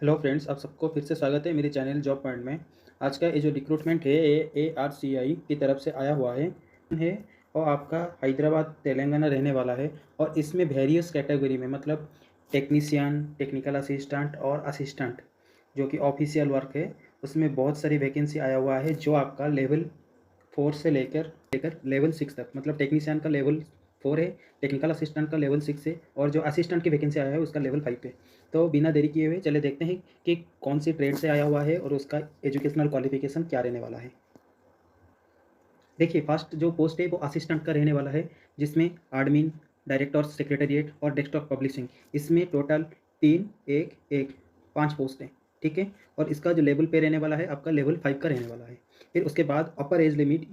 Hello friends, आप सबको फिर से स्वागत है मेरे चैनल जॉब पॉइंट में। आज का ये जो रिक्रूटमेंट है ये ARCI की तरफ से आया हुआ है और आपका हैदराबाद तेलंगाना रहने वाला है। और इसमें वेरियस कैटेगरी में मतलब टेक्नीशियन, टेक्निकल असिस्टेंट और असिस्टेंट जो कि ऑफिशियल वर्क है, उसमें बहुत सारी वैकेंसी आया हुआ है जो आपका लेवल 4 से लेकर लेकर लेवल 6 तक, मतलब टेक्नीशियन का लेवल 4 है, टेक्निकल असिस्टेंट का लेवल 6 है और जो असिस्टेंट की वैकेंसी आया है उसका लेवल 5 है। तो बिना देरी किए हुए चले देखते हैं कि कौन सी ट्रेड से आया हुआ है और उसका एजुकेशनल क्वालिफिकेशन क्या रहने वाला है। देखिए, फर्स्ट जो पोस्ट है वो असिस्टेंट का रहने वाला है, जिसमें एडमिन, डायरेक्टर सेक्रेटेरिएट और डेस्कटॉप पब्लिशिंग, इसमें टोटल 3 1 1 5 पोस्ट हैं। ठीक है। और इसका जो लेवल पे रहने वाला है आपका लेवल 5 का रहने वाला है। फिर उसके बाद अपर एज लिमिट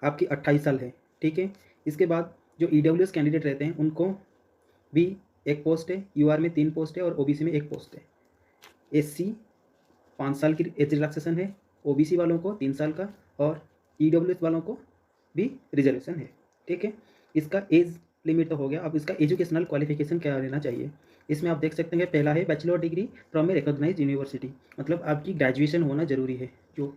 आपकी 28 साल है। ठीक है। इसके बाद जो EWS कैंडिडेट रहते हैं उनको भी एक पोस्ट है, UR में 3 पोस्ट है और OBC में 1 पोस्ट है। SC 5 साल की एज रिलैक्सेशन है, OBC वालों को 3 साल का और EWS वालों को भी रिजर्वेशन है। ठीक है। इसका एज लिमिट तो हो गया, अब इसका एजुकेशनल क्वालिफिकेशन क्या रहना चाहिए। इसमें आप देख सकते हैं पहला है bachelor degree from a recognised university, मतलब आपकी ग्रेजुएशन होना जरूरी है जो।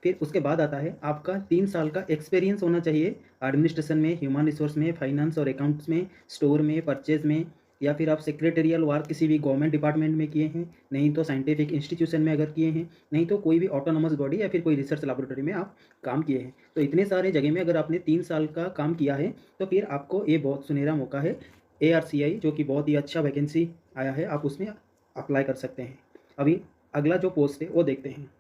फिर उसके बाद आता है आपका 3 साल का एक्सपीरियंस होना चाहिए एडमिनिस्ट्रेशन में, ह्यूमन रिसोर्स में, फाइनेंस और अकाउंट्स में, स्टोर में, परचेज में, या फिर आप सेक्रेटेरियल वर्क किसी भी गवर्नमेंट डिपार्टमेंट में किए हैं, नहीं तो साइंटिफिक इंस्टीट्यूशन में अगर किए हैं, नहीं तो कोई भी ऑटोनोमस बॉडी या फिर कोई रिसर्च लैबोरेटरी में आप काम किए हैं। तो इतने सारे जगह में अगर आपने 3 साल का काम किया है तो फिर आपको ये बहुत सुनहरा मौका है। ARCI जो कि बहुत ही अच्छा वैकेंसी आया है, आप उसमें अप्लाई कर सकते हैं। अभी अगला जो पोस्ट है वो देखते हैं।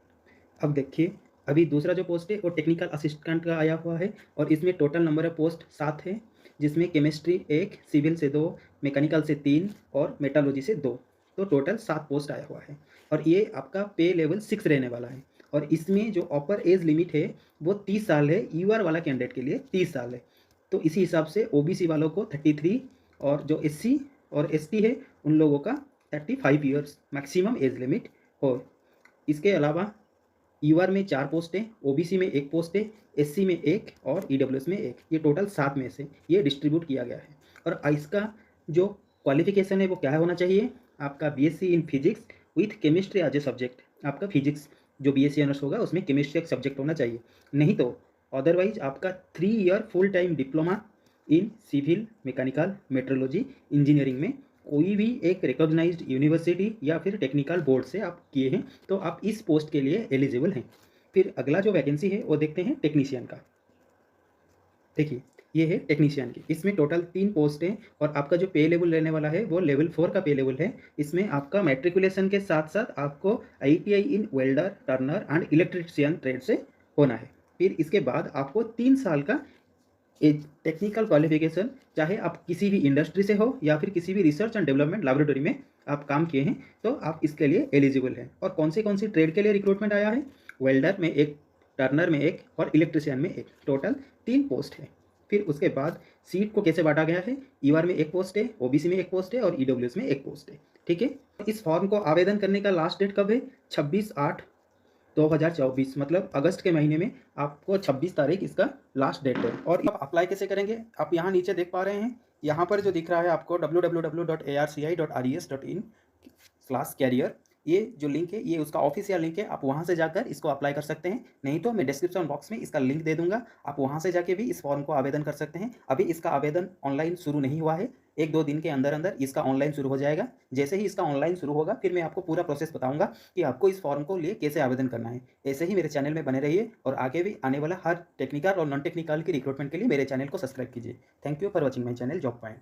अब देखिए, अभी दूसरा जो पोस्ट है वो टेक्निकल असिस्टेंट का आया हुआ है और इसमें टोटल नंबर ऑफ पोस्ट 7 है, जिसमें केमिस्ट्री 1, सिविल से 2, मैकेनिकल से 3 और मेटालॉजी से 2। तो टोटल 7 पोस्ट आया हुआ है और ये आपका पे लेवल 6 रहने वाला है। और इसमें जो अपर एज लिमिट है वो 30 साल है, UR वाला कैंडिडेट के लिए 30 साल है। तो इसी हिसाब से OBC वालों को 33 और जो SC और ST है उन लोगों का 35 ईयर्स मैक्सिमम एज लिमिट हो। इसके अलावा UR में 4 पोस्ट है, OBC में 1 पोस्ट है, SC में 1 और EWS में 1। ये टोटल 7 में से ये डिस्ट्रीब्यूट किया गया है। और इसका जो क्वालिफिकेशन है वो क्या होना चाहिए, आपका BSc in physics with chemistry as a subject. आपका फिजिक्स जो BSc ऑनर्स होगा उसमें केमिस्ट्री एक सब्जेक्ट होना चाहिए, नहीं तो अदरवाइज आपका 3 year full time diploma in civil, mechanical, metrology, engineering में कोई भी एक रिकॉग्नाइज्ड यूनिवर्सिटी या फिर टेक्निकल बोर्ड से आप किए हैं तो आप इस पोस्ट के लिए एलिजिबल हैं। फिर अगला जो वैकेंसी है वो देखते हैं टेक्नीशियन का। देखिए, ये है टेक्नीशियन की, इसमें टोटल 3 पोस्ट हैं और आपका जो पे लेवल रहने वाला है वो लेवल 4 का पे लेवल है। इसमें आपका मैट्रिकुलेशन के साथ साथ आपको ITI in welder, Turner and electrician trade से होना है। फिर इसके बाद आपको 3 साल का एक टेक्निकल क्वालिफिकेशन, चाहे आप किसी भी इंडस्ट्री से हो या फिर किसी भी रिसर्च एंड डेवलपमेंट लैबोरेटरी में आप काम किए हैं तो आप इसके लिए एलिजिबल हैं। और कौन सी ट्रेड के लिए रिक्रूटमेंट आया है, वेल्डर में 1, टर्नर में 1 और इलेक्ट्रिशियन में 1, टोटल 3 पोस्ट है। फिर उसके बाद सीट को कैसे बांटा गया है, UR में 1 पोस्ट है, OBC में 1 पोस्ट है और EWS में 1 पोस्ट है। ठीक है। इस फॉर्म को आवेदन करने का लास्ट डेट कब है, 26/8/2024, मतलब अगस्त के महीने में आपको 26 तारीख इसका लास्ट डेट है। और आप अप्लाई कैसे करेंगे, आप यहाँ नीचे देख पा रहे हैं, यहाँ पर जो दिख रहा है आपको www.arci.res.in/career, ये जो लिंक है ये उसका ऑफिशियल लिंक है, आप वहाँ से जाकर इसको अप्लाई कर सकते हैं, नहीं तो मैं डिस्क्रिप्शन बॉक्स में इसका लिंक दे दूंगा, आप वहाँ से जाके भी इस फॉर्म को आवेदन कर सकते हैं। अभी इसका आवेदन ऑनलाइन शुरू नहीं हुआ है, 1-2 दिन के अंदर अंदर इसका ऑनलाइन शुरू हो जाएगा। जैसे ही इसका ऑनलाइन शुरू होगा फिर मैं आपको पूरा प्रोसेस बताऊंगा कि आपको इस फॉर्म को लिए कैसे आवेदन करना है। ऐसे ही मेरे चैनल में बने रहिए और आगे भी आने वाला हर टेक्निकल और नॉन टेक्निकल की रिक्रूटमेंट के लिए मेरे चैनल को सब्सक्राइब कीजिए। Thank you for watching my channel job point.